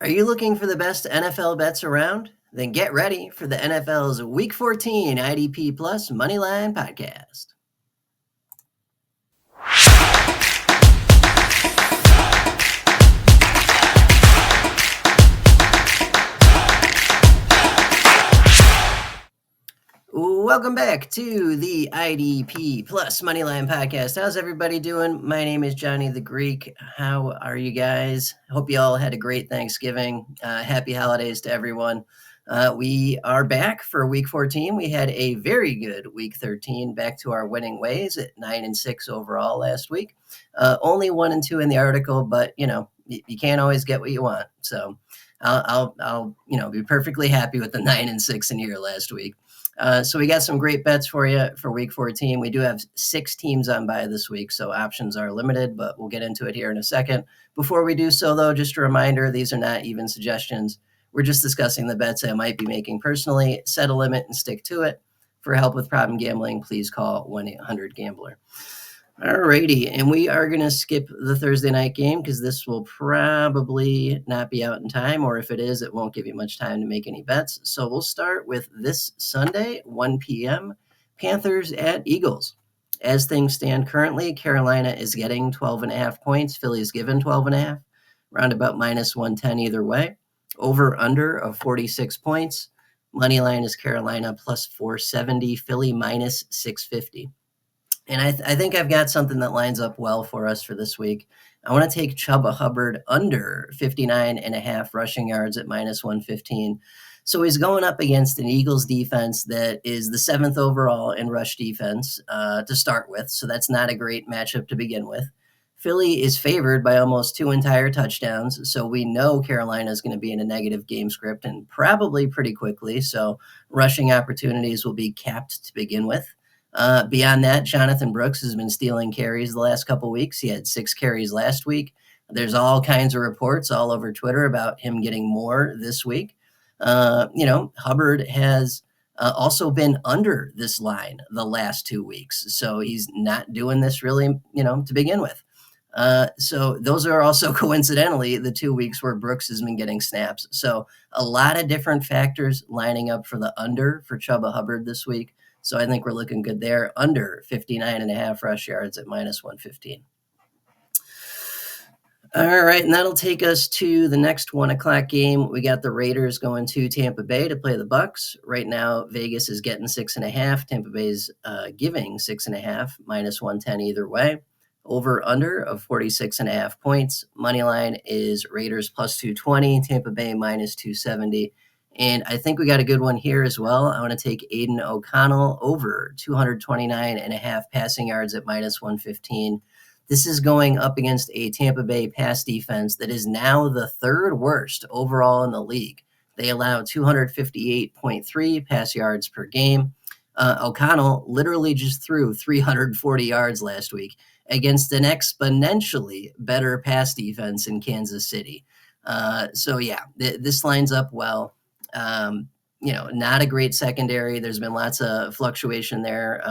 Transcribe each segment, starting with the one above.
Are you looking for the best NFL bets around? Then get ready for the NFL's Week 14 IDP Plus Moneyline Podcast. Welcome back to the IDP Plus Moneyline Podcast. How's everybody doing? My name is Johnny the Greek. How are you guys? Hope you all had a great Thanksgiving. Happy holidays to everyone. We are back for Week 14. We had a very good Week 13, back to our winning ways at 9-6 overall last week. Only 1-2 in the article, but you can't always get what you want. So I'll be perfectly happy with the 9-6 in here last week. So we got some great bets for you for Week 14. We do have 6 teams on bye this week, so options are limited, but we'll get into it here in a second. Before we do so, though, just a reminder, these are not even suggestions. We're just discussing the bets I might be making personally. Set a limit and stick to it. For help with problem gambling, please call 1-800-GAMBLER. Alrighty, and we are going to skip the Thursday night game because this will probably not be out in time, or if it is, it won't give you much time to make any bets. So we'll start with this Sunday, 1 p.m., Panthers at Eagles. As things stand currently, Carolina is getting 12.5 points. Philly is given 12.5, round about -110 either way. Over under of 46 points. Money line is Carolina plus 470, Philly minus 650. And I think I've got something that lines up well for us for this week. I want to take Chuba Hubbard under 59.5 rushing yards at -115. So he's going up against an Eagles defense that is the 7th overall in rush defense to start with. So that's not a great matchup to begin with. Philly is favored by almost 2 entire touchdowns. So we know Carolina is going to be in a negative game script and probably pretty quickly. So rushing opportunities will be capped to begin with. Beyond that, Jonathan Brooks has been stealing carries the last couple weeks. He had 6 carries last week. There's all kinds of reports all over Twitter about him getting more this week. Hubbard has also been under this line the last 2 weeks. So he's not doing this really, to begin with. So those are also coincidentally the 2 weeks where Brooks has been getting snaps. So a lot of different factors lining up for the under for Chuba Hubbard this week. So I think we're looking good there. Under 59.5 rush yards at -115. All right, and that'll take us to the next 1 o'clock game. We got the Raiders going to Tampa Bay to play the Bucs. Right now, Vegas is getting 6.5. Tampa Bay's giving 6.5, -110 either way. Over under of 46.5 points. Money line is Raiders plus 220, Tampa Bay -270. And I think we got a good one here as well. I want to take Aiden O'Connell over 229.5 passing yards at -115. This is going up against a Tampa Bay pass defense that is now the 3rd worst overall in the league. They allow 258.3 pass yards per game. O'Connell literally just threw 340 yards last week against an exponentially better pass defense in Kansas City. This lines up well. Not a great secondary. There's been lots of fluctuation there.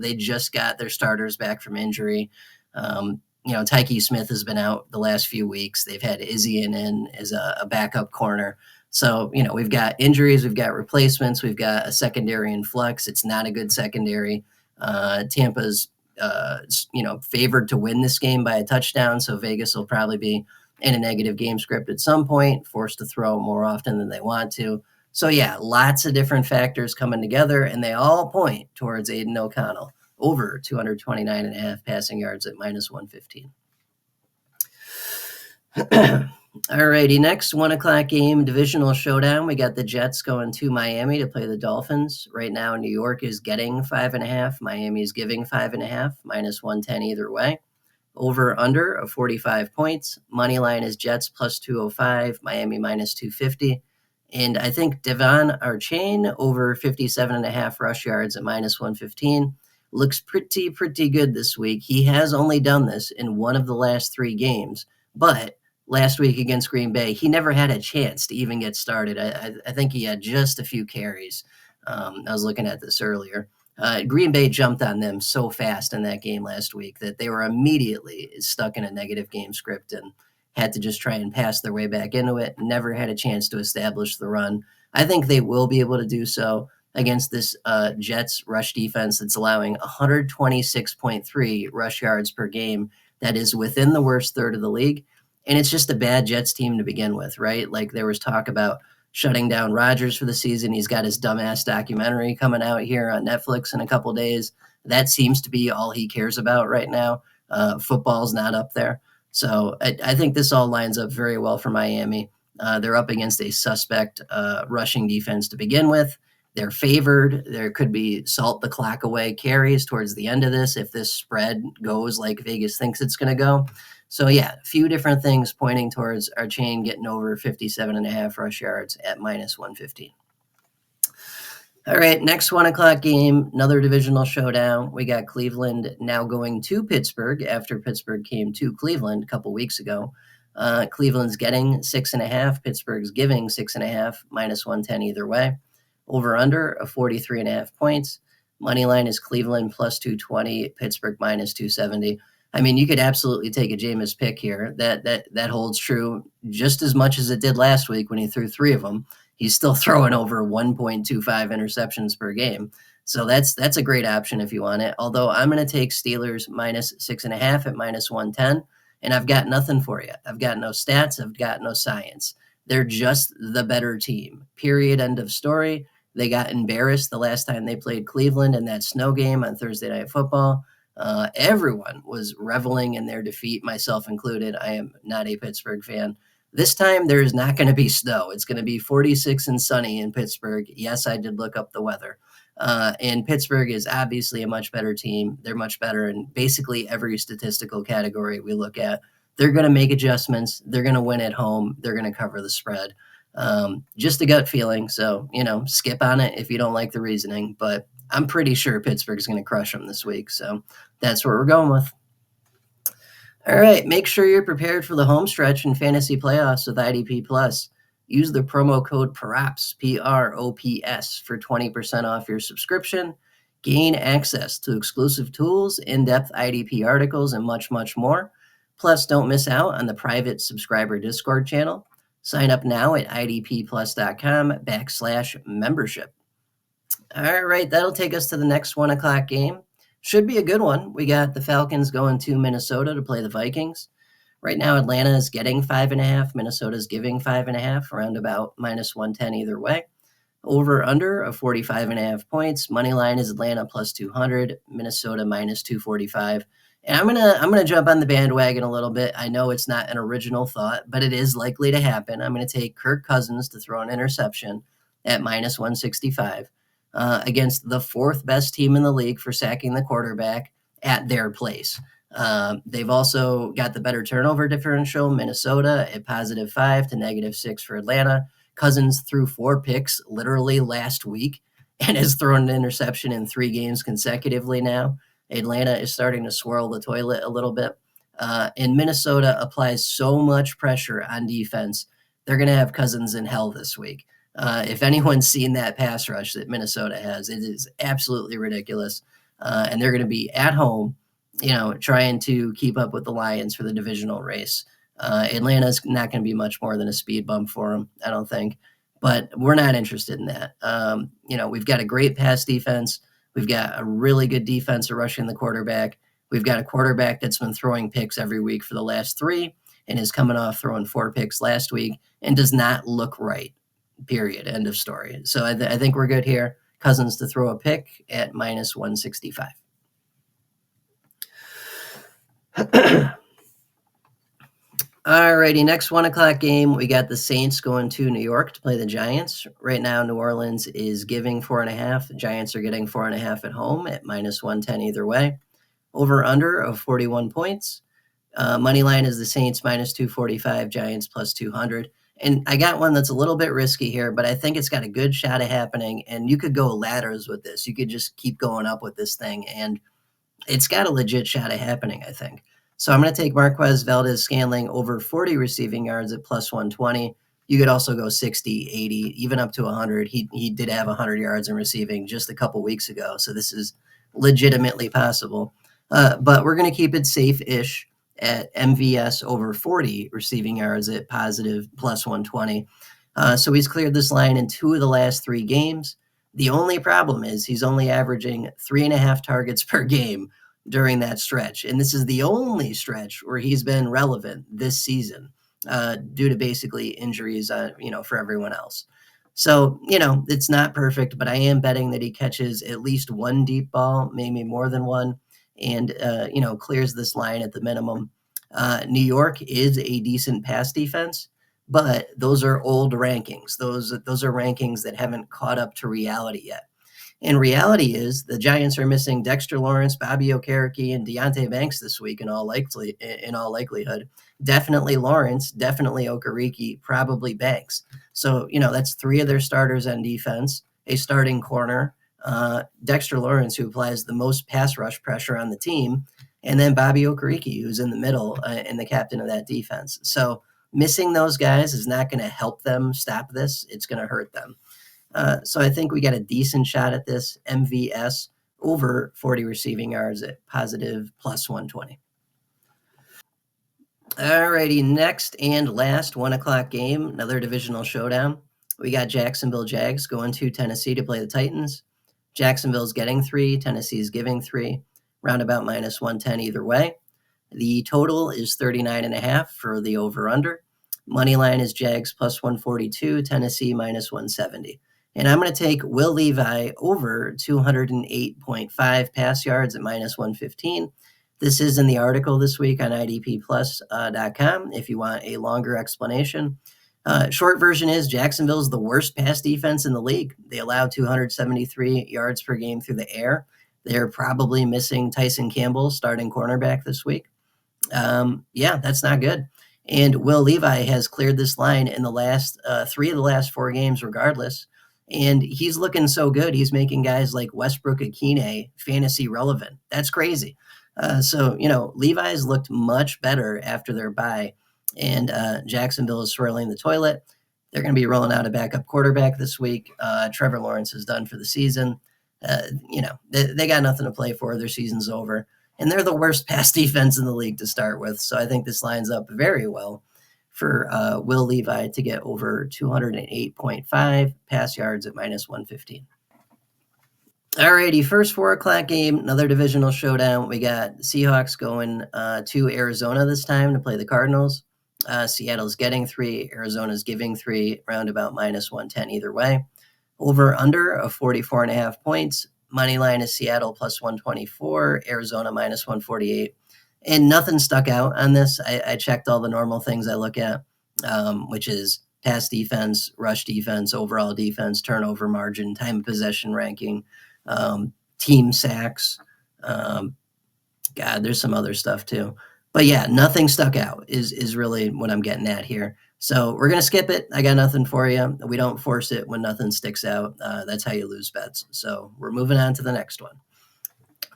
They just got their starters back from injury. Tyke Smith has been out the last few weeks. They've had Izzy in as a backup corner. So, we've got injuries, we've got replacements, we've got a secondary in flux. It's not a good secondary. Tampa's, favored to win this game by a touchdown. So Vegas will probably be in a negative game script at some point, forced to throw more often than they want to. So yeah, lots of different factors coming together, and they all point towards Aiden O'Connell over 229.5 passing yards at -115. All righty, next 1 o'clock game, divisional showdown. We got the Jets going to Miami to play the Dolphins. Right now, New York is getting 5.5. Miami is giving 5.5, -110 either way. Over under of 45 points. Money line is Jets plus 205, Miami -250. And I think Devon Achane over 57.5 rush yards at -115 looks pretty good this week. He has only done this in one of the last 3 games, but last week against Green Bay, he never had a chance to even get started. I think he had just a few carries. I was looking at this earlier. Green Bay jumped on them so fast in that game last week that they were immediately stuck in a negative game script. And had to just try and pass their way back into it, never had a chance to establish the run. I think they will be able to do so against this Jets rush defense that's allowing 126.3 rush yards per game. That is within the worst third of the league. And it's just a bad Jets team to begin with, right? Like there was talk about shutting down Rodgers for the season. He's got his dumbass documentary coming out here on Netflix in a couple days. That seems to be all he cares about right now. Football's not up there. So I think this all lines up very well for Miami. They're up against a suspect rushing defense to begin with. They're favored. There could be salt the clock away carries towards the end of this if this spread goes like Vegas thinks it's going to go. So yeah, a few different things pointing towards our chain getting over 57.5 rush yards at minus 115. All right, next 1 o'clock game, another divisional showdown. We got Cleveland now going to Pittsburgh after Pittsburgh came to Cleveland a couple weeks ago. Cleveland's getting 6.5. Pittsburgh's giving 6.5, minus 110 either way. Over under of 43.5 points. Money line is Cleveland plus 220, Pittsburgh minus 270. I mean, you could absolutely take a Jameis pick here. That holds true just as much as it did last week when he threw 3 of them. He's still throwing over 1.25 interceptions per game. So that's a great option if you want it. Although I'm going to take Steelers minus 6.5 at minus 110, and I've got nothing for you. I've got no stats. I've got no science. They're just the better team. Period. End of story. They got embarrassed the last time they played Cleveland in that snow game on Thursday Night Football. Everyone was reveling in their defeat, myself included. I am not a Pittsburgh fan. This time, there is not going to be snow. It's going to be 46 and sunny in Pittsburgh. Yes, I did look up the weather. And Pittsburgh is obviously a much better team. They're much better in basically every statistical category we look at. They're going to make adjustments. They're going to win at home. They're going to cover the spread. Just a gut feeling. So, skip on it if you don't like the reasoning. But I'm pretty sure Pittsburgh's going to crush them this week. So that's what we're going with. All right, make sure you're prepared for the home stretch in fantasy playoffs with IDP Plus. Use the promo code PROPS, PROPS, for 20% off your subscription. Gain access to exclusive tools, in-depth IDP articles, and much, much more. Plus, don't miss out on the private subscriber Discord channel. Sign up now at idpplus.com/membership. All right, that'll take us to the next 1 o'clock game. Should be a good one. We got the Falcons going to Minnesota to play the Vikings. Right now, Atlanta is getting 5.5. Minnesota's giving 5.5, around about minus 110 either way. Over under of 45.5 points. Money line is Atlanta plus 200, Minnesota minus 245. And I'm gonna jump on the bandwagon a little bit. I know it's not an original thought, but it is likely to happen. I'm going to take Kirk Cousins to throw an interception at minus 165. Against the 4th best team in the league for sacking the quarterback at their place. They've also got the better turnover differential, Minnesota at positive 5 to negative 6 for Atlanta. Cousins threw 4 picks literally last week and has thrown an interception in 3 games consecutively now. Atlanta is starting to swirl the toilet a little bit. And Minnesota applies so much pressure on defense. They're going to have Cousins in hell this week. If anyone's seen that pass rush that Minnesota has, it is absolutely ridiculous. And they're going to be at home, trying to keep up with the Lions for the divisional race. Atlanta's not going to be much more than a speed bump for them, I don't think. But we're not interested in that. We've got a great pass defense. We've got a really good defense of rushing the quarterback. We've got a quarterback that's been throwing picks every week for the last 3 and is coming off throwing 4 picks last week and does not look right. Period. End of story. So I think we're good here. Cousins to throw a pick at minus 165. All righty, next 1 o'clock game, we got the Saints going to New York to play the Giants. Right now, New Orleans is giving 4.5. The Giants are getting 4.5 at home at minus 110 either way. Over under of 41 points. Money line is the Saints minus 245, Giants plus 200. And I got one that's a little bit risky here, but I think it's got a good shot of happening. And you could go ladders with this. You could just keep going up with this thing. And it's got a legit shot of happening, I think. So I'm going to take Marquez Valdez-Scantling over 40 receiving yards at plus 120. You could also go 60, 80, even up to 100. He did have 100 yards in receiving just a couple weeks ago. So this is legitimately possible. But we're going to keep it safe-ish. at MVS over 40 receiving yards at positive plus 120. So he's cleared this line in 2 of the last 3 games. The only problem is he's only averaging 3.5 targets per game during that stretch. And this is the only stretch where he's been relevant this season due to basically injuries, for everyone else. So, it's not perfect, but I am betting that he catches at least one deep ball, maybe more than one, and, clears this line at the minimum. New York is a decent pass defense, but those are old rankings. Those are rankings that haven't caught up to reality yet. And reality is the Giants are missing Dexter Lawrence, Bobby Okereke, and Deonte Banks this week in all likelihood. Definitely Lawrence, definitely Okereke, probably Banks. So, that's 3 of their starters on defense, a starting corner, Dexter Lawrence, who applies the most pass rush pressure on the team, and then Bobby Okereke, who's in the middle and the captain of that defense. So missing those guys is not going to help them stop this. It's going to hurt them. So I think we got a decent shot at this MVS over 40 receiving yards at positive plus 120. All righty, next and last 1 o'clock game, another divisional showdown. We got Jacksonville Jags going to Tennessee to play the Titans. Jacksonville's getting 3, Tennessee's giving 3, roundabout minus 110 either way. The total is 39.5 for the over-under. Money line is Jags plus 142, Tennessee minus 170. And I'm going to take Will Levi over 208.5 pass yards at minus 115. This is in the article this week on idpplus.com if you want a longer explanation. Short version is Jacksonville's the worst pass defense in the league. They allow 273 yards per game through the air. They're probably missing Tyson Campbell, starting cornerback this week. That's not good. And Will Levi has cleared this line in the last 3 of the last 4 games regardless. And he's looking so good. He's making guys like Westbrook Akine fantasy relevant. That's crazy. So Levi's looked much better after their bye, and Jacksonville is swirling the toilet. They're going to be rolling out a backup quarterback this week. Trevor Lawrence is done for the season. They got nothing to play for. Their season's over. And they're the worst pass defense in the league to start with. So I think this lines up very well for Will Levi to get over 208.5 pass yards at minus 115. All righty, first 4 o'clock game, another divisional showdown. We got Seahawks going to Arizona this time to play the Cardinals. Seattle's getting 3, Arizona's giving 3, roundabout minus 110 either way. Over under of 44.5 points. Money line is Seattle plus 124, Arizona minus 148. And nothing stuck out on this. I checked all the normal things I look at, which is pass defense, rush defense, overall defense, turnover margin, time of possession ranking, team sacks. There's some other stuff too. But yeah, nothing stuck out is really what I'm getting at here. So we're going to skip it. I got nothing for you. We don't force it when nothing sticks out. That's how you lose bets. So we're moving on to the next one.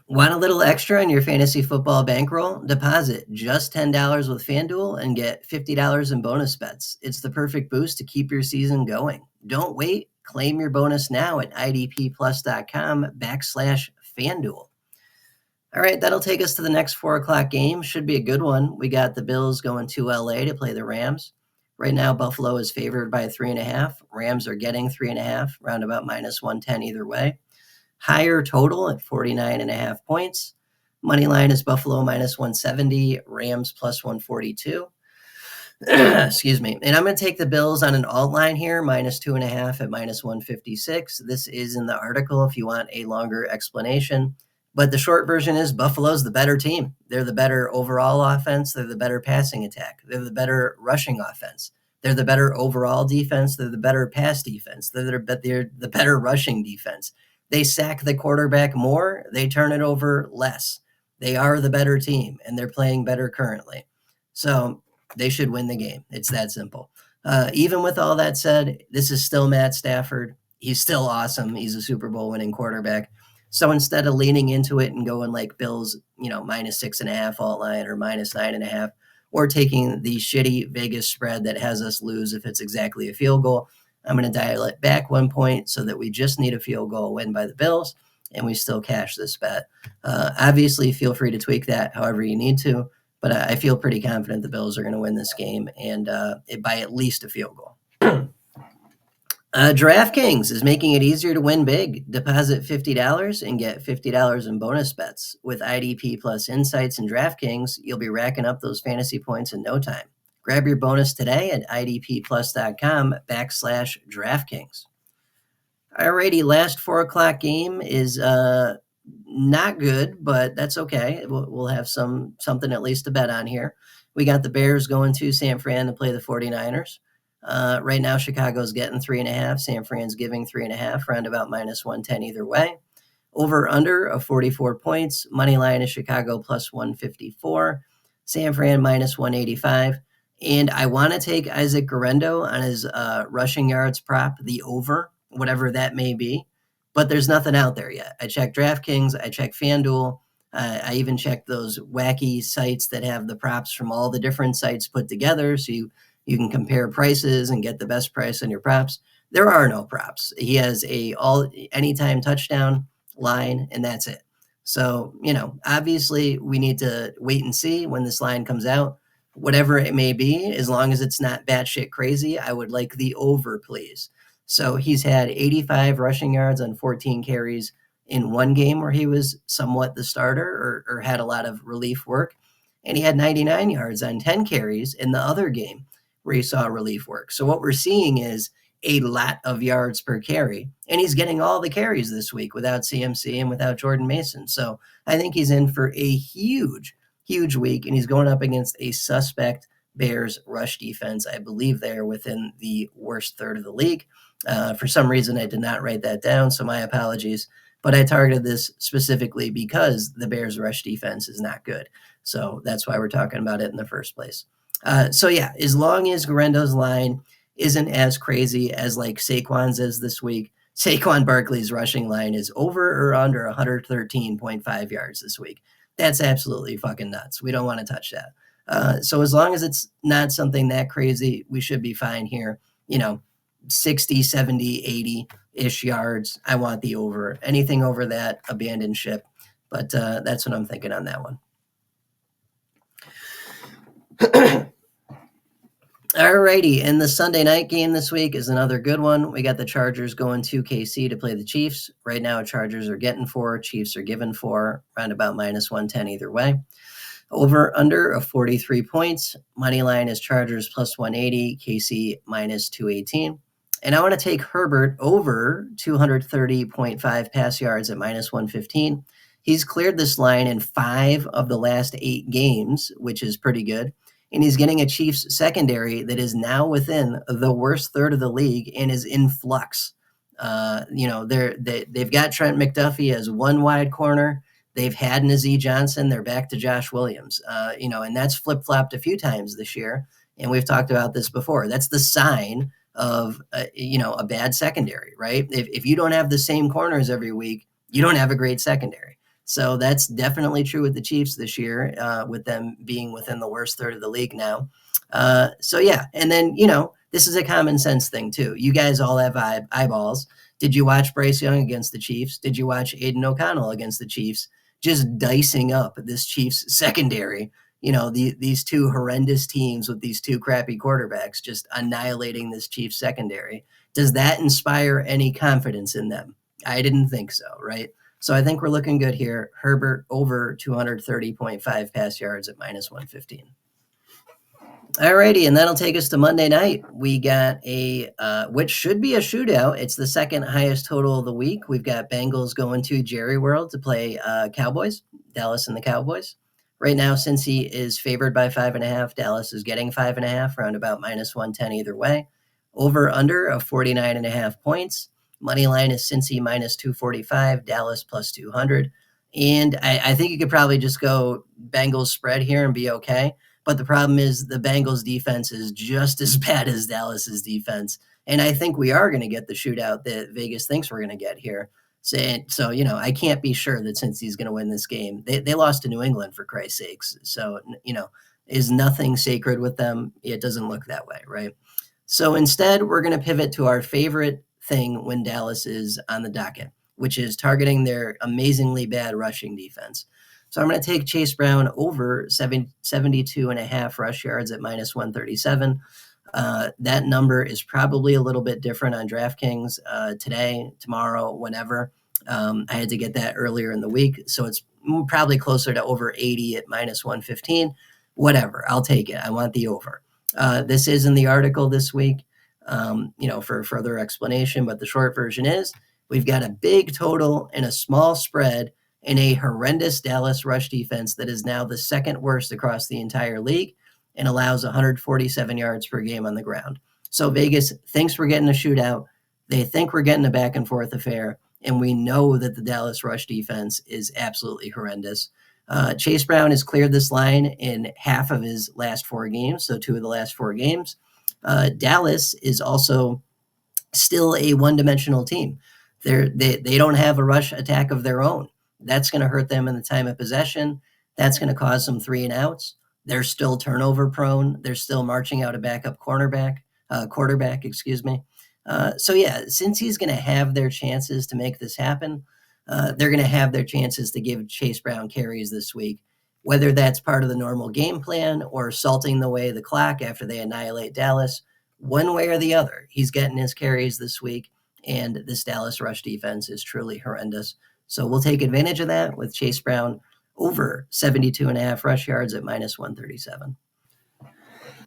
Want a little extra in your fantasy football bankroll? Deposit just $10 with FanDuel and get $50 in bonus bets. It's the perfect boost to keep your season going. Don't wait. Claim your bonus now at idpplus.com/FanDuel. All right, that'll take us to the next 4 o'clock game. Should be a good one. We got the Bills going to LA to play the Rams. Right now, Buffalo is favored by 3.5. Rams are getting 3.5, roundabout minus 110 either way. Higher total at 49.5 points. Money line is Buffalo minus 170, Rams plus 142. Excuse me. And I'm going to take the Bills on an alt line here, minus 2.5 at minus 156. This is in the article if you want a longer explanation. But the short version is Buffalo's the better team. They're the better overall offense. They're the better passing attack. They're the better rushing offense. They're the better overall defense. They're the better pass defense. They're the better rushing defense. They sack the quarterback more. They turn it over less. They are the better team, and they're playing better currently. So they should win the game. It's that simple. Even with all that said, this is still Matt Stafford. He's still awesome. He's a Super Bowl winning quarterback. So instead of leaning into it and going like Bills, minus 6.5 alt line or minus 9.5, or taking the shitty Vegas spread that has us lose if it's exactly a field goal, I'm going to dial it back 1 point so that we just need a field goal win by the Bills, and we still cash this bet. Obviously, feel free to tweak that however you need to, but I feel pretty confident the Bills are going to win this game and by at least a field goal. DraftKings is making it easier to win big. Deposit $50 and get $50 in bonus bets. With IDP Plus Insights and DraftKings, you'll be racking up those fantasy points in no time. Grab your bonus today at idpplus.com/DraftKings. Alrighty, last 4 o'clock game is not good, but that's okay. We'll have something at least to bet on here. We got the Bears going to San Fran to play the 49ers. Right now, Chicago's getting 3.5. San Fran's giving 3.5, round about -110 either way. Over under of 44 points. Money line is Chicago plus 154. San Fran -185. And I want to take Isaac Guerendo on his rushing yards prop, the over, whatever that may be. But there's nothing out there yet. I checked DraftKings. I checked FanDuel. I even checked those wacky sites that have the props from all the different sites put together. So you can compare prices and get the best price on your props. There are no props. He has a anytime touchdown line, and that's it. So, obviously we need to wait and see when this line comes out. Whatever it may be, as long as it's not batshit crazy, I would like the over, please. So he's had 85 rushing yards on 14 carries in one game where he was somewhat the starter or had a lot of relief work. And he had 99 yards on 10 carries in the other game where he saw relief work. So what we're seeing is a lot of yards per carry, and he's getting all the carries this week without CMC and without Jordan Mason. So I think he's in for a huge week, and he's going up against a suspect Bears rush defense. I believe they are within the worst third of the league. For some reason, I did not write that down, so my apologies. But I targeted this specifically because the Bears rush defense is not good. So that's why we're talking about it in the first place. So yeah, as long as Guerendo's line isn't as crazy as like Saquon's is this week, Saquon Barkley's rushing line is over or under 113.5 yards this week. That's absolutely fucking nuts. We don't want to touch that. So as long as it's not something that crazy, we should be fine here. 60, 70, 80-ish yards. I want the over. Anything over that, abandon ship. But that's what I'm thinking on that one. Alrighty, and the Sunday night game this week is another good one. We got the Chargers going to KC to play the Chiefs. Right now, Chargers are getting 4, Chiefs are giving 4, round about -110 either way. Over under of 43 points. Money line is Chargers plus 180, KC -218. And I want to take Herbert over 230.5 pass yards at -115. He's cleared this line in 5 of the last 8 games, which is pretty good. And he's getting a Chiefs secondary that is now within the worst third of the league and is in flux. They've got Trent McDuffie as one wide corner. They've had Nazeeh Johnson. They're back to Josh Williams. And that's flip-flopped a few times this year. And we've talked about this before. That's the sign of, a bad secondary, right? If you don't have the same corners every week, you don't have a great secondary. So that's definitely true with the Chiefs this year, with them being within the worst third of the league now. So yeah, and then, this is a common sense thing too. You guys all have eyeballs. Did you watch Bryce Young against the Chiefs? Did you watch Aiden O'Connell against the Chiefs? Just dicing up this Chiefs secondary. These two horrendous teams with these two crappy quarterbacks just annihilating this Chiefs secondary. Does that inspire any confidence in them? I didn't think so, right? So I think we're looking good here. Herbert over 230.5 pass yards at -115. Alrighty, and that'll take us to Monday night. We got which should be a shootout. It's the second highest total of the week. We've got Bengals going to Jerry World to play Cowboys, Dallas and the Cowboys. Right now, Cincy is favored by 5.5. Dallas is getting 5.5, round about -110 either way. Over under of 49.5 points. Money line is Cincy -245, Dallas plus 200. And I think you could probably just go Bengals spread here and be okay. But the problem is the Bengals defense is just as bad as Dallas's defense. And I think we are going to get the shootout that Vegas thinks we're going to get here. So, I can't be sure that Cincy's going to win this game. They lost to New England, for Christ's sakes. So, is nothing sacred with them? It doesn't look that way, right? So instead, we're going to pivot to our favorite thing when Dallas is on the docket, which is targeting their amazingly bad rushing defense. So I'm going to take Chase Brown over 72.5 rush yards at -137. That number is probably a little bit different on DraftKings today, tomorrow, whenever. I had to get that earlier in the week, so it's probably closer to over 80 at -115. Whatever, I'll take it. I want the over. This is in the article this week, for further explanation, but the short version is we've got a big total and a small spread in a horrendous Dallas rush defense that is now the second worst across the entire league and allows 147 yards per game on the ground. So Vegas thinks we're getting a shootout. They think we're getting a back and forth affair. And we know that the Dallas rush defense is absolutely horrendous. Chase Brown has cleared this line in half of his last 4 games, so 2 of the last 4 games. Dallas is also still a one-dimensional team. They don't have a rush attack of their own. That's going to hurt them in the time of possession. That's going to cause some 3 and outs. They're still turnover prone. They're still marching out a backup quarterback, So yeah, since he's going to have their chances to make this happen, they're going to have their chances to give Chase Brown carries this week, whether that's part of the normal game plan or salting away the clock after they annihilate Dallas. One way or the other, he's getting his carries this week, and this Dallas rush defense is truly horrendous. So we'll take advantage of that with Chase Brown over 72.5 rush yards at -137.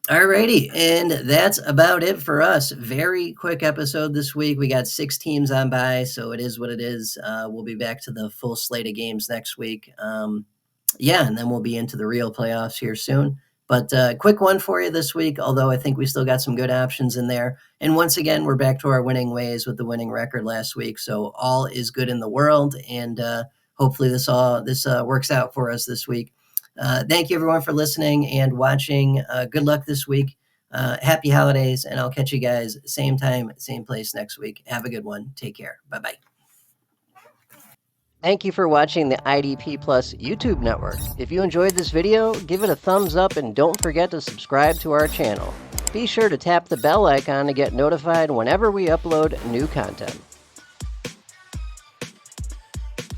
All righty, and that's about it for us. Very quick episode this week. We got 6 teams on bye, so it is what it is. We'll be back to the full slate of games next week. And then we'll be into the real playoffs here soon. But quick one for you this week, although I think we still got some good options in there. And once again, we're back to our winning ways with the winning record last week. So all is good in the world, and hopefully this works out for us this week. Thank you, everyone, for listening and watching. Good luck this week. Happy holidays, and I'll catch you guys same time, same place next week. Have a good one. Take care. Bye-bye. Thank you for watching the IDP Plus YouTube network. If you enjoyed this video, give it a thumbs up and don't forget to subscribe to our channel. Be sure to tap the bell icon to get notified whenever we upload new content.